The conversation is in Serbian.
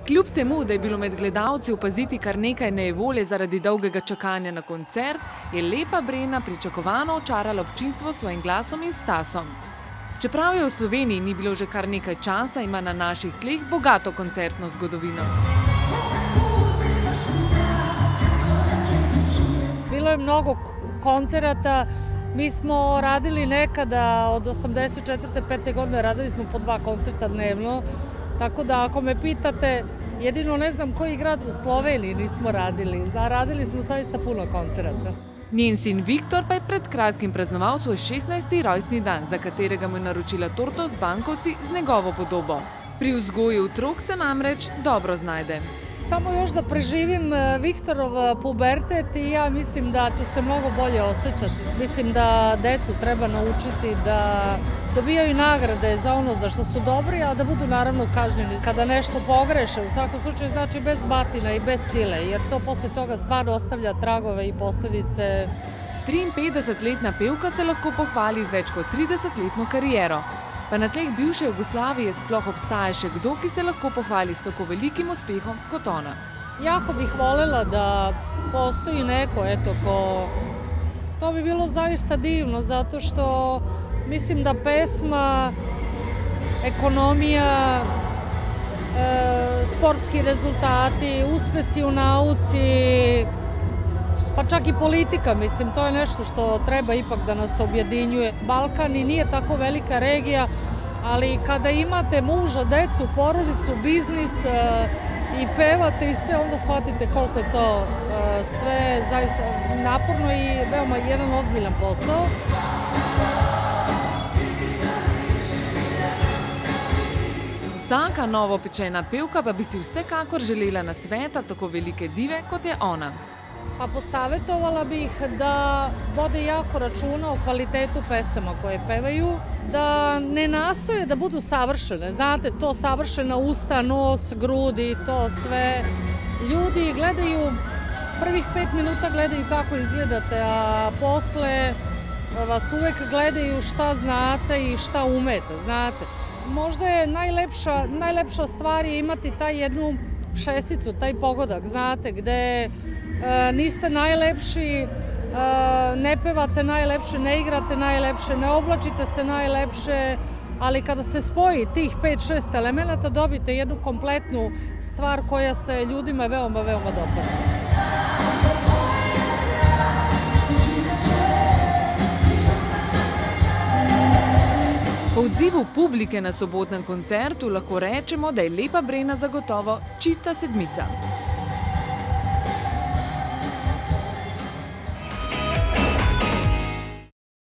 Kljub temu, da je bilo med gledalci opaziti kar nekaj nejevolje zaradi dolgega čakanja na koncert, je Lepa Brena pričakovano očarala občinstvo s svojim glasom in stasom. Čeprav je v Sloveniji ni bilo že kar nekaj časa, ima na naših tleh bogato koncertno zgodovino. Bilo je mnogo koncerata. Mi smo radili nekada od 84. 5. godine, radili smo po 2 koncerta dnevno. Tako da ako me pitate, jedino ne znam koji grad u Sloveniji nismo radili. Radili smo zaista puno koncerata. Njen sin Viktor pa je pred kratkim praznoval svoj 16. rojstni dan, za katerega mu je naročila torto z bankovci z njegovo podobo. Pri vzgoji otrok se namreč dobro znajde. Samo još da preživim Viktorov pubertet i ja mislim da ću se mnogo bolje osjećati. Mislim da decu treba naučiti da dobijaju nagrade za ono za što su dobri, a da budu naravno kažnjeni kada nešto pogreše. U svakom slučaju znači bez batina i bez sile, jer to posle toga stvarno ostavlja tragove i posljedice. 53-letna pevka se lahko pohvali z več kot 30-letno kariero. Pa na tleh bivše Jugoslavije sploh obstaja še kdo, ki se lahko pohvali s tako velikim uspehom kot ona. Jako bih voljela da postoji neko, ko... To bi bilo zaista divno, zato što mislim da pesma, ekonomija, sportski rezultati, uspesi u nauci, pa čak i politika, mislim, to je nešto što treba ipak da nas objedinjuje. Balkan i nije tako velika regija, ali kada imate muža, decu, porodicu, biznis i pevate i sve, onda shvatite koliko je to sve zaista naporno i veoma jedan ozbiljan posao. Vsaka novopečena pevka pa bi si vsekakor želela nasveta tako velike dive, kot je ona. Pa posavjetovala bih da vode jako računa o kvalitetu pesama koje pevaju, da ne nastoje da budu savršene. Znate, to savršena usta, nos, grudi, to sve. Ljudi gledaju, prvih 5 minuta gledaju kako izgledate, a posle vas uvek gledaju šta znate i šta umete, znate. Možda je najlepša stvar je imati taj jednu šesticu, taj pogodak, znate, gde niste najlepši, ne pevate najlepše, ne igrate najlepše, ne oblačite se najlepše, ali kada se spoji tih 5-6 elemenata dobite jednu kompletnu stvar koja se ljudima veoma dopada. Po odzivu publike na sobotnem koncertu lahko rečemo, da je Lepa Brena zagotovo čista sedmica.